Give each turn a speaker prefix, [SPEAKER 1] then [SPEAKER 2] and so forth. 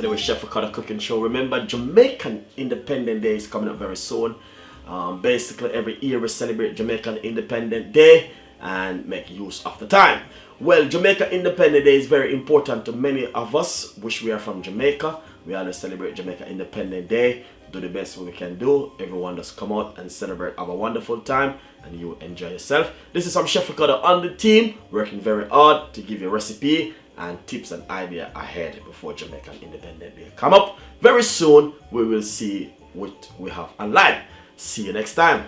[SPEAKER 1] there with Chef Ricardo Cooking Show. Remember, Jamaican Independence Day is coming up very soon. Basically, every year we celebrate Jamaican Independence Day and make use of the time. Well, Jamaica Independence Day is very important to many of us, which we are from Jamaica. We always celebrate Jamaica Independence Day. Do the best we can do. Everyone just come out and celebrate, have a wonderful time, and you enjoy yourself. This is some Chef Ricardo on the team, working very hard to give you a recipe and tips and idea ahead before Jamaican Independence Day come up. Very soon we will see what we have online. See you next time.